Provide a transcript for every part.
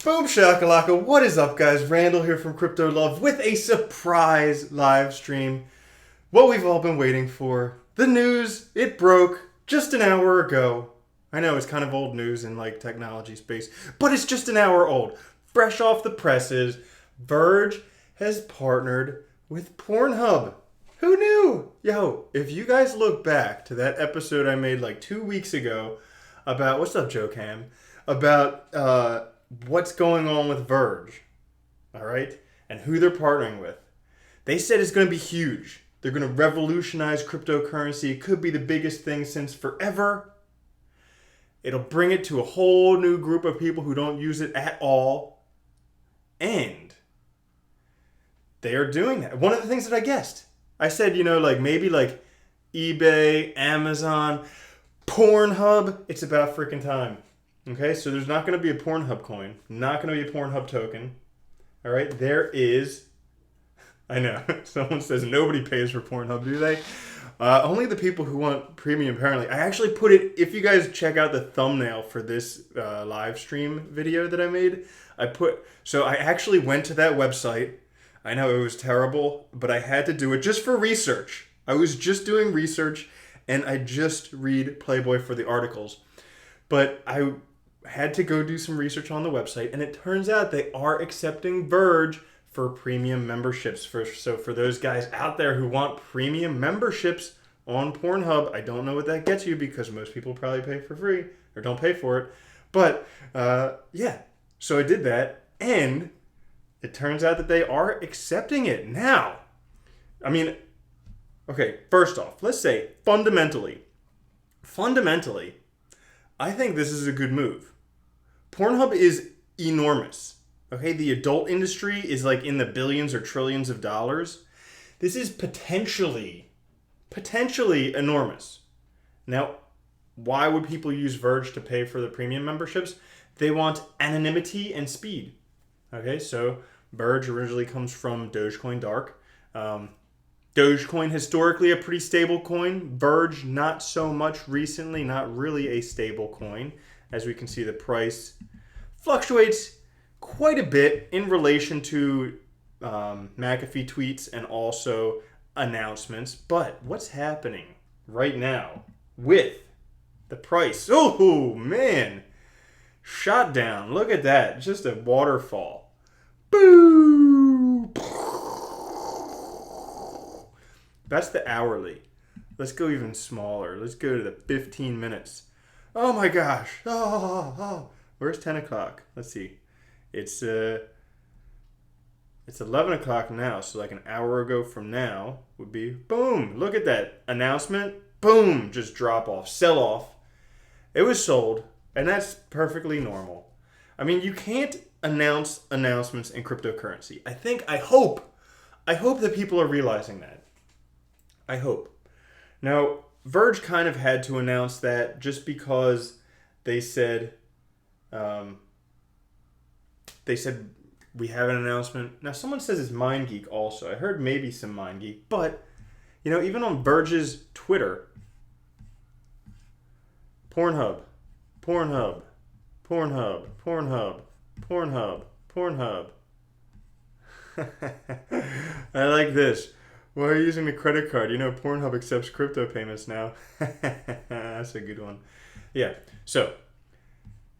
Boom shakalaka, what is up guys? Randall here from Crypto Love with a surprise live stream. What we've all been waiting for. The news, it broke just an hour ago. I know it's kind of old news in like technology space, but it's just an hour old. Fresh off the presses, Verge has partnered with PornHub. Who knew? Yo, if you guys look back to that episode I made like 2 weeks ago about, what's up Joe Cam? About what's going on with Verge, all right, and who they're partnering with. They said it's going to be huge. They're going to revolutionize cryptocurrency. It could be the biggest thing since forever. It'll bring it to a whole new group of people who don't use it at all. And they are doing that. One of the things that I guessed, I said, like maybe like eBay, Amazon, PornHub, it's about freaking time. Okay, so there's not going to be a PornHub coin, not going to be a PornHub token. All right, there is, I know, someone says nobody pays for PornHub, do they? Only the people who want premium, apparently. I actually put it, if you guys check out the thumbnail for this live stream video that I made, so I actually went to that website. I know it was terrible, but I had to do it just for research. I was just doing research, and I just read Playboy for the articles. But I had to go do some research on the website, and it turns out they are accepting Verge for premium memberships. So for those guys out there who want premium memberships on PornHub, I don't know what that gets you because most people probably pay for free or don't pay for it. But yeah, so I did that, and it turns out that they are accepting it now. I mean, okay, first off, let's say fundamentally, I think this is a good move. PornHub is enormous. Okay, the adult industry is like in the billions or trillions of dollars. This is potentially enormous. Now, why would people use Verge to pay for the premium memberships? They want anonymity and speed. Okay, so Verge originally comes from Dogecoin Dark. Dogecoin, historically a pretty stable coin. Verge, not so much recently, not really a stable coin. As we can see, the price fluctuates quite a bit in relation to McAfee tweets and also announcements. But what's happening right now with the price? Oh, man. Shot down. Look at that. Just a waterfall. Boo! That's the hourly. Let's go even smaller. Let's go to the 15 minutes. Oh my gosh. Oh. Where's 10 o'clock? Let's see. It's 11 o'clock now, so like an hour ago from now would be boom. Look at that announcement. Boom. Just drop off. Sell off. It was sold, and that's perfectly normal. I mean, you can't announce announcements in cryptocurrency. I hope that people are realizing that. I hope. Now, Verge kind of had to announce that just because they said we have an announcement. Now, someone says it's MindGeek also. I heard maybe some MindGeek, but even on Verge's Twitter, PornHub. I like this. Why are you using the credit card? PornHub accepts crypto payments now. That's a good one. Yeah. So,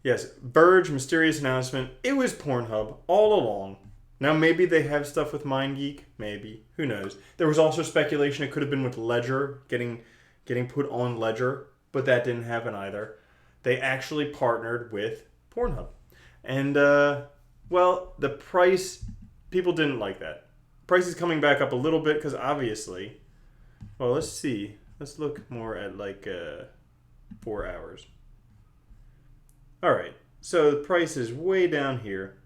yes, Verge, mysterious announcement. It was PornHub all along. Now, maybe they have stuff with MindGeek. Maybe. Who knows? There was also speculation it could have been with Ledger, getting put on Ledger, but that didn't happen either. They actually partnered with PornHub. And, well, the price, people didn't like that. Price is coming back up a little bit because obviously, well, let's see. Let's look more at like 4 hours. All right, so the price is way down here.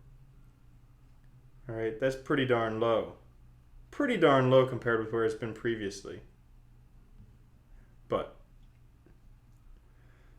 All right, that's pretty darn low. Pretty darn low compared with where it's been previously. But,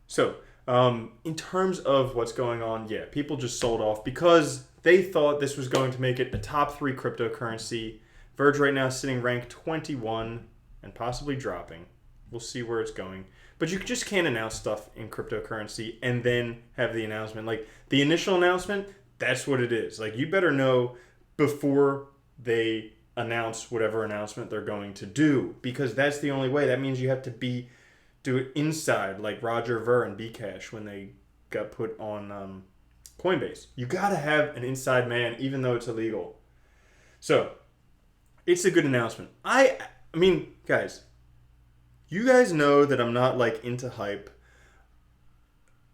so, in terms of what's going on, yeah, people just sold off because they thought this was going to make it a top 3 cryptocurrency. Verge right now is sitting ranked 21 and possibly dropping. We'll see where it's going. But you just can't announce stuff in cryptocurrency and then have the announcement. Like the initial announcement, That's what it is. Like, you better know before they announce whatever announcement they're going to do, because that's the only way. That means you have to do it inside, like Roger Ver and Bcash when they got put on Coinbase. You got to have an inside man, even though it's illegal. So it's a good announcement. I mean, guys, you guys know that I'm not like into hype.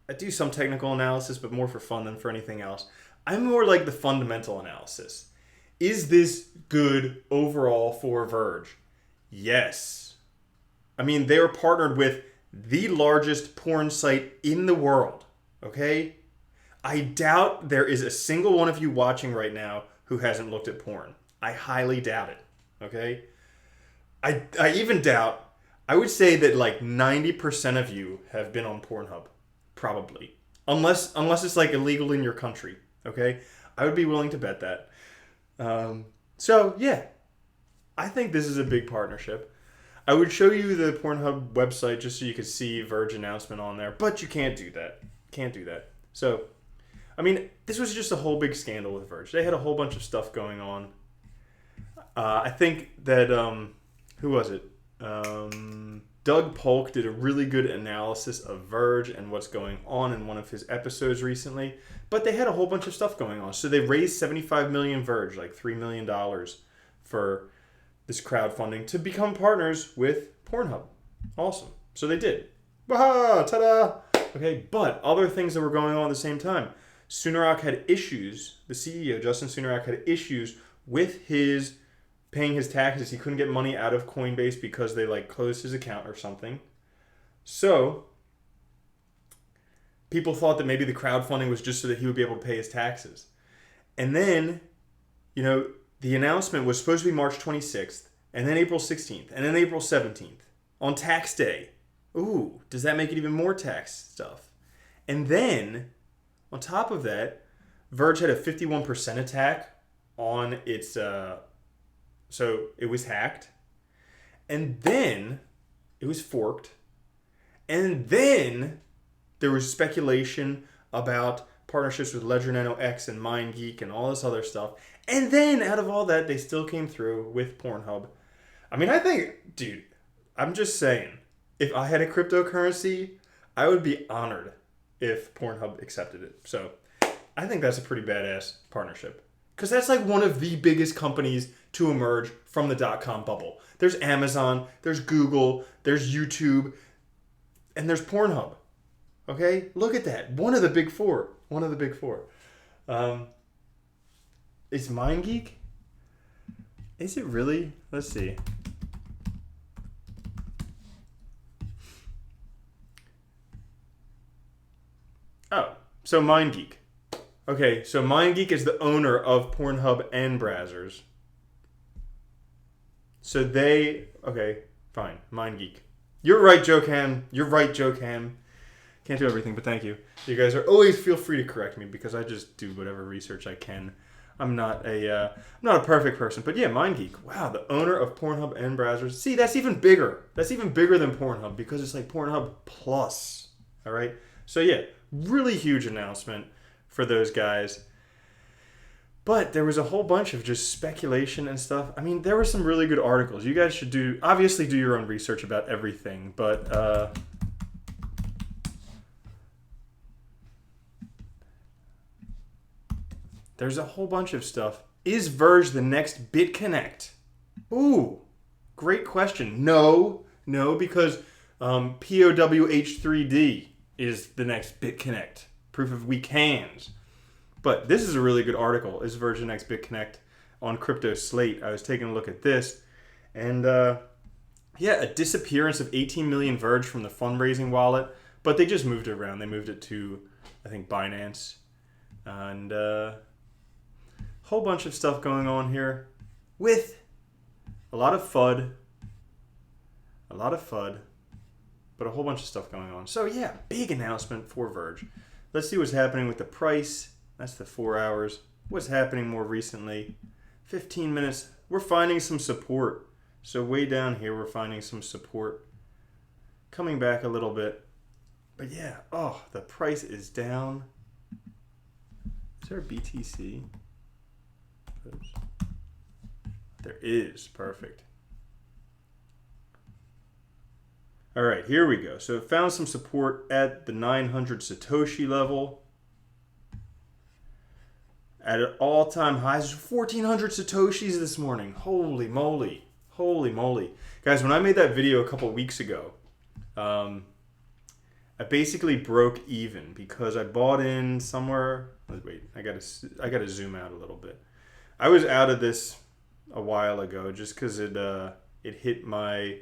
I do some technical analysis, but more for fun than for anything else. I'm more like the fundamental analysis. Is this good overall for Verge? Yes. I mean, they are partnered with the largest porn site in the world, okay? I doubt there is a single one of you watching right now who hasn't looked at porn. I highly doubt it, okay? I even doubt, I would say that like 90% of you have been on PornHub, probably. Unless it's like illegal in your country, okay? I would be willing to bet that. So, yeah, I think this is a big partnership. I would show you the PornHub website just so you could see Verge announcement on there, but you can't do that. Can't do that. So, I mean, this was just a whole big scandal with Verge. They had a whole bunch of stuff going on. I think that, who was it? Doug Polk did a really good analysis of Verge and what's going on in one of his episodes recently. But they had a whole bunch of stuff going on. So they raised 75 million Verge, like $3 million for this crowdfunding to become partners with PornHub. Awesome. So they did. Waha! Ta-da! Okay, but other things that were going on at the same time. Sunarak had issues, the CEO, Justin Sunarak, had issues with his paying his taxes. He couldn't get money out of Coinbase because they like closed his account or something. So people thought that maybe the crowdfunding was just so that he would be able to pay his taxes. And then, you know, the announcement was supposed to be March 26th, and then April 16th, and then April 17th on tax day. Ooh, does that make it even more tax stuff? And then, on top of that, Verge had a 51% attack on its, so it was hacked. And then it was forked. And then there was speculation about partnerships with Ledger Nano S and MindGeek and all this other stuff. And then out of all that, they still came through with PornHub. I mean, I think, dude, I'm just saying, if I had a cryptocurrency, I would be honored if PornHub accepted it. So I think that's a pretty badass partnership. Because that's like one of the biggest companies to emerge from the dot-com bubble. There's Amazon, there's Google, there's YouTube, and there's PornHub. Okay? Look at that. One of the big four. One of the big four. Is MindGeek? Is it really? Let's see. Oh, so MindGeek. Okay, so MindGeek is the owner of PornHub and Brazzers. So they... Okay, fine. MindGeek. You're right, Joe Cam. You're right, Joe Cam. Can't do everything, but thank you. You guys are always feel free to correct me because I just do whatever research I can. I'm not a perfect person, but yeah, MindGeek. Wow, the owner of PornHub and Brazzers. See, that's even bigger. That's even bigger than PornHub because it's like PornHub Plus. All right. So yeah, really huge announcement for those guys. But there was a whole bunch of just speculation and stuff. I mean, there were some really good articles. You guys should obviously do your own research about everything, but there's a whole bunch of stuff. Is Verge the next BitConnect? Ooh, great question. No, because POWH3D is the next BitConnect. Proof of weak hands. But this is a really good article. Is Verge the next BitConnect on Crypto Slate? I was taking a look at this. And yeah, a disappearance of 18 million Verge from the fundraising wallet. But they just moved it around. They moved it to, I think, Binance. And whole bunch of stuff going on here with a lot of FUD, but a whole bunch of stuff going on. So yeah, big announcement for Verge. Let's see what's happening with the price. That's the 4 hours. What's happening more recently? 15 minutes. We're finding some support. So way down here, we're finding some support. Coming back a little bit. But yeah, oh, the price is down. Is there a BTC? There is. Perfect. All right, here we go. So it found some support at the 900 Satoshi level. At an all-time highs, 1,400 Satoshis this morning. Holy moly. Holy moly. Guys, when I made that video a couple weeks ago, I basically broke even because I bought in somewhere. Wait, I gotta zoom out a little bit. I was out of this a while ago just because it hit my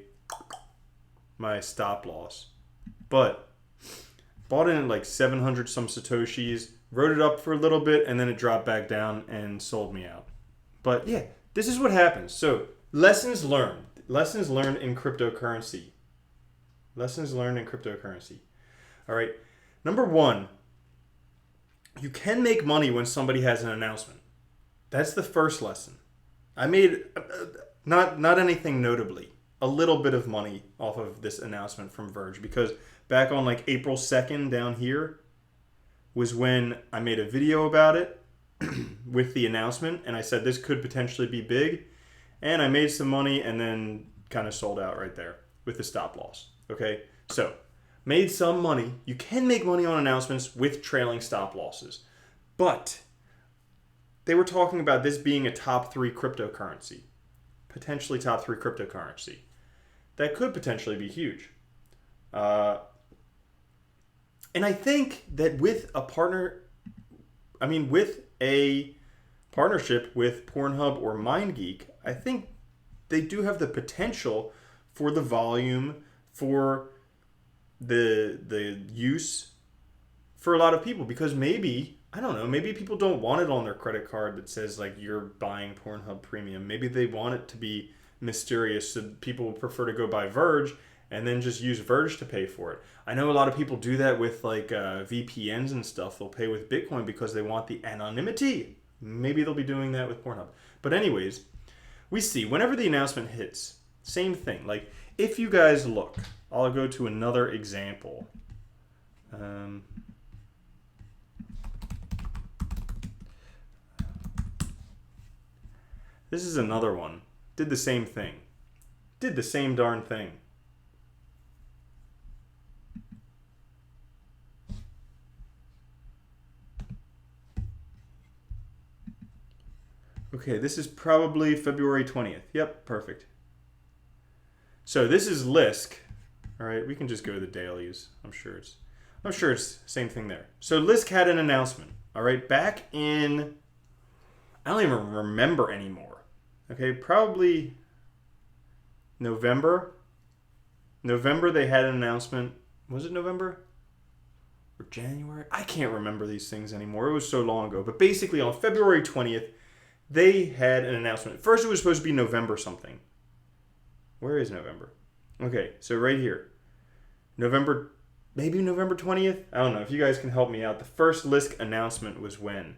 stop loss, but bought in at like 700 some Satoshis, wrote it up for a little bit, and then it dropped back down and sold me out. But yeah, this is what happens. So lessons learned in cryptocurrency. Lessons learned in cryptocurrency. All right. Number one, you can make money when somebody has an announcement. That's the first lesson. I made not anything notably, a little bit of money off of this announcement from Verge, because back on like April 2nd down here was when I made a video about it with the announcement, and I said this could potentially be big, and I made some money and then kind of sold out right there with the stop loss. Okay, so made some money. You can make money on announcements with trailing stop losses, but they were talking about this being a top 3 cryptocurrency, potentially top 3 cryptocurrency. That could potentially be huge. And I think that with a partnership with PornHub or MindGeek, I think they do have the potential for the volume, for the use for a lot of people, because maybe, I don't know, maybe people don't want it on their credit card that says like you're buying PornHub Premium. Maybe they want it to be mysterious, so people would prefer to go buy Verge and then just use Verge to pay for it. I know a lot of people do that with like VPNs and stuff. They'll pay with Bitcoin because they want the anonymity. Maybe they'll be doing that with PornHub. But anyways, we see whenever the announcement hits, same thing. Like if you guys look, I'll go to another example. This is another one. Did the same thing. Did the same darn thing. Okay, this is probably February 20th. Yep, perfect. So this is Lisk. All right, we can just go to the dailies. I'm sure it's same thing there. So Lisk had an announcement. All right, back in, I don't even remember anymore. Okay, probably November. November they had an announcement. Was it November? Or January? I can't remember these things anymore. It was so long ago. But basically on February 20th, they had an announcement. First it was supposed to be November something. Where is November? Okay, so right here. November, maybe November 20th? I don't know. If you guys can help me out. The first Lisk announcement was when?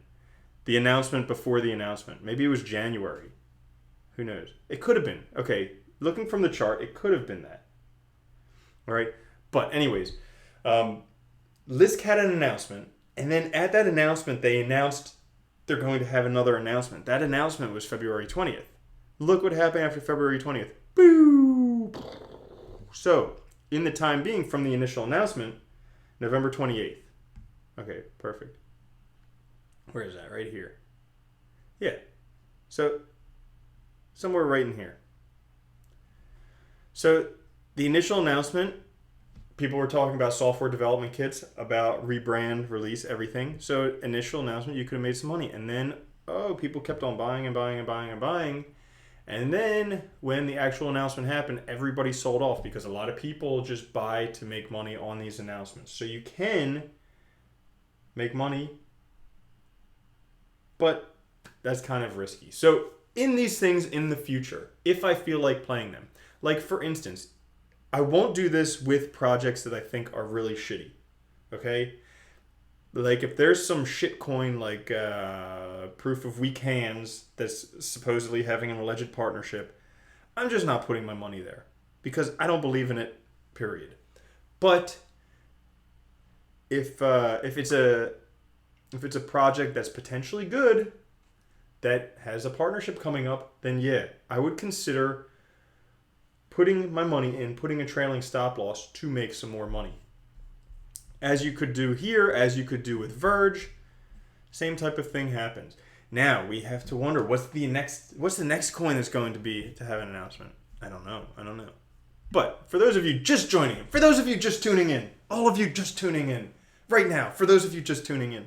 The announcement before the announcement. Maybe it was January. Who knows? It could have been. Okay, looking from the chart, it could have been that. All right? But anyways, Lisk had an announcement, and then at that announcement, they announced they're going to have another announcement. That announcement was February 20th. Look what happened after February 20th. Boo! So, in the time being from the initial announcement, November 28th. Okay, perfect. Where is that? Right here. Yeah. So, somewhere right in here. So, the initial announcement, people were talking about software development kits, about rebrand, release, everything. So, initial announcement, you could have made some money. And then, people kept on buying and buying and buying and buying. And then when the actual announcement happened, everybody sold off because a lot of people just buy to make money on these announcements. So you can make money, but that's kind of risky. So in these things in the future, if I feel like playing them, like for instance, I won't do this with projects that I think are really shitty, okay? Like if there's some shit coin like Proof of Weak Hands that's supposedly having an alleged partnership, I'm just not putting my money there because I don't believe in it, period. But if it's a If it's a project that's potentially good, that has a partnership coming up, then yeah, I would consider putting my money in, putting a trailing stop loss to make some more money. As you could do here, as you could do with Verge, same type of thing happens. Now we have to wonder what's the next coin that's going to be to have an announcement. I don't know. But for those of you just joining in, for those of you just tuning in, all of you just tuning in right now, for those of you just tuning in,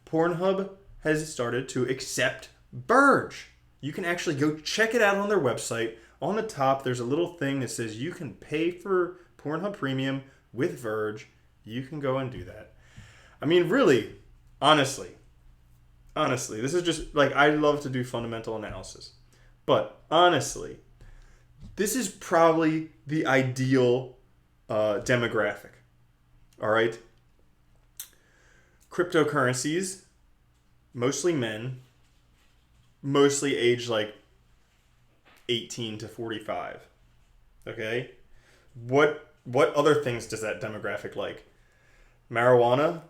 PornHub has started to accept Verge. You can actually go check it out on their website. On the top, there's a little thing that says you can pay for PornHub Premium with Verge. You can go and do that. I mean, really, honestly, this is just like, I love to do fundamental analysis. But honestly, this is probably the ideal demographic. All right? Cryptocurrencies, mostly men, mostly aged like 18 to 45. Okay? What other things does that demographic like? Marijuana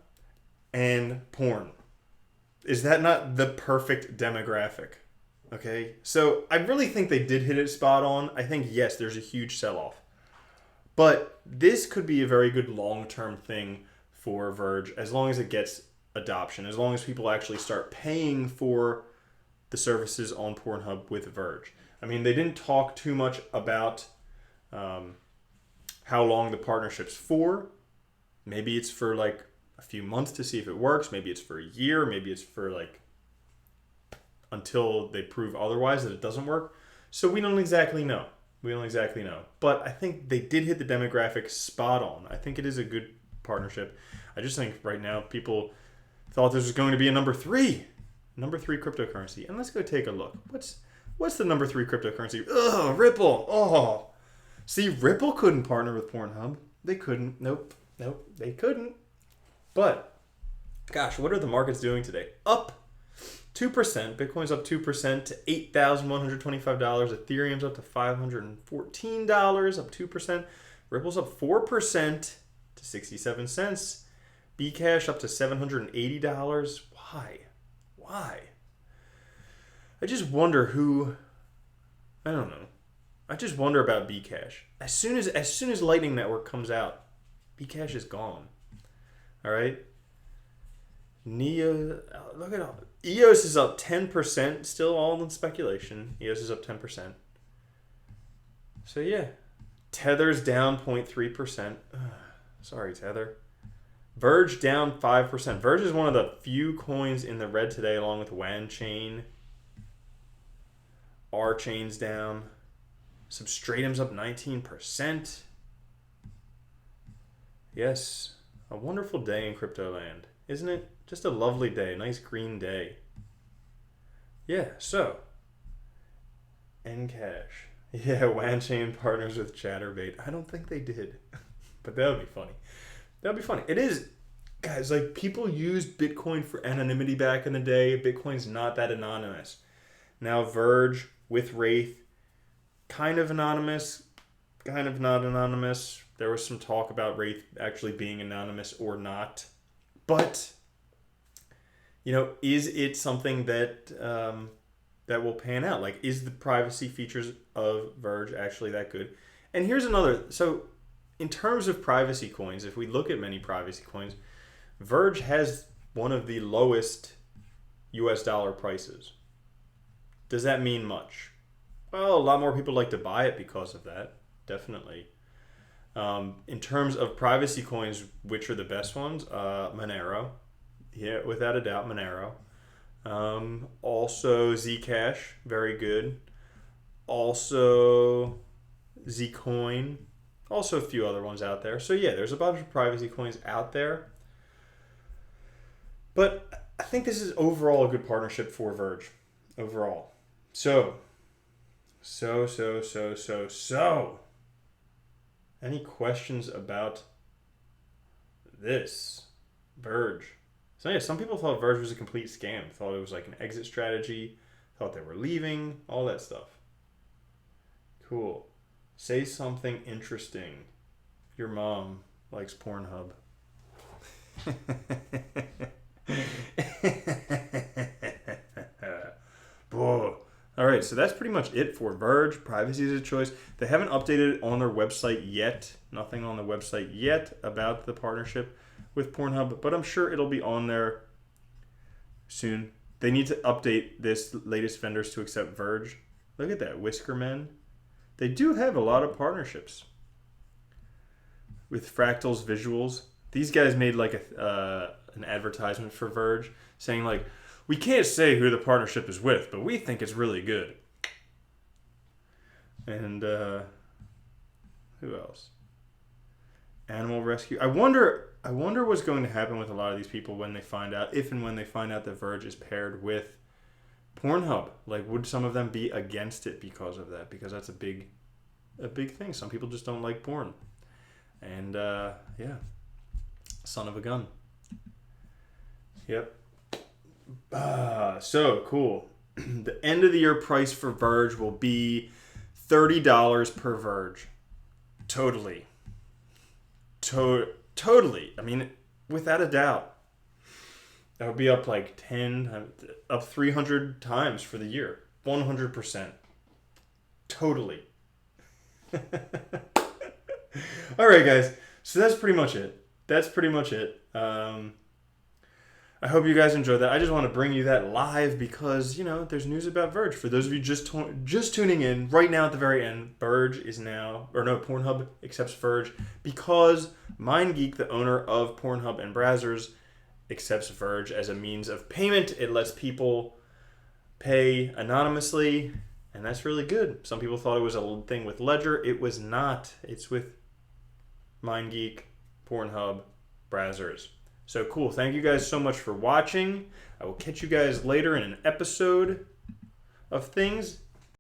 and porn. Is that not the perfect demographic? Okay? So I really think they did hit it spot on. I think, yes, there's a huge sell-off. But this could be a very good long-term thing for Verge as long as it gets adoption, as long as people actually start paying for the services on PornHub with Verge. I mean, they didn't talk too much about how long the partnership's for. Maybe it's for like a few months to see if it works. Maybe it's for a year. Maybe it's for like until they prove otherwise that it doesn't work. So we don't exactly know. But I think they did hit the demographic spot on. I think it is a good partnership. I just think right now people thought this was going to be a number three cryptocurrency. And let's go take a look. What's the number 3 cryptocurrency? Ugh, Ripple. Oh. See, Ripple couldn't partner with PornHub. They couldn't. Nope, they couldn't. But, gosh, what are the markets doing today? Up 2%. Bitcoin's up 2% to $8,125. Ethereum's up to $514, up 2%. Ripple's up 4% to 67 cents. Bcash up to $780. Why? I just wonder who... I don't know. I just wonder about Bcash. As soon as Lightning Network comes out, Bcash is gone. All right? Look at all. EOS is up 10%, still all in speculation. EOS is up 10%. So yeah. Tether's down 0.3%. Sorry, Tether. Verge down 5%. Verge is one of the few coins in the red today, along with WAN Chain. R Chain's down. Substratum's up 19%. Yes, a wonderful day in crypto land, isn't it? Just a lovely day, nice green day. Yeah, so Encash. Yeah, WAN Chain partners with Chatterbait. I don't think they did, but that would be funny. It is, guys, like people used Bitcoin for anonymity back in the day. Bitcoin's not that anonymous. Now Verge with Wraith, kind of anonymous, kind of not anonymous. There was some talk about Wraith actually being anonymous or not. But, you know, is it something that that will pan out? Like, is the privacy features of Verge actually that good? And here's another. So, in terms of privacy coins, if we look at many privacy coins, Verge has one of the lowest US dollar prices. Does that mean much? Well, a lot more people like to buy it because of that. Definitely. In terms of privacy coins, which are the best ones? Monero. Yeah, without a doubt, Monero. Also Zcash, very good. Also Zcoin. Also a few other ones out there. So yeah, there's a bunch of privacy coins out there. But I think this is overall a good partnership for Verge. Overall. So. Any questions about this? Verge. So yeah, some people thought Verge was a complete scam. Thought it was like an exit strategy. Thought they were leaving. All that stuff. Cool. Say something interesting. Your mom likes PornHub. Whoa. All right, so that's pretty much it for Verge. Privacy is a choice. They haven't updated it on their website yet. Nothing on the website yet about the partnership with PornHub, but I'm sure it'll be on there soon. They need to update this latest vendors to accept Verge. Look at that, Whisker Men. They do have a lot of partnerships with Fractal's Visuals. These guys made like an advertisement for Verge saying like, we can't say who the partnership is with, but we think it's really good. And who else? Animal Rescue. I wonder what's going to happen with a lot of these people when they find out, if and when they find out that Verge is paired with PornHub. Like, would some of them be against it because of that? Because that's a big thing. Some people just don't like porn. And yeah, son of a gun. Yep. So cool. The end of the year price for Verge will be $30 per Verge. Totally. Totally. I mean, without a doubt. That would be up like 300 times for the year. 100%. Totally. All right, guys. So that's pretty much it. I hope you guys enjoyed that. I just want to bring you that live because, you know, there's news about Verge. For those of you just tuning in, right now at the very end, Pornhub accepts Verge because MindGeek, the owner of Pornhub and Brazzers, accepts Verge as a means of payment. It lets people pay anonymously, and that's really good. Some people thought it was a thing with Ledger. It was not. It's with MindGeek, Pornhub, Brazzers. So cool. Thank you guys so much for watching. I will catch you guys later in an episode of things.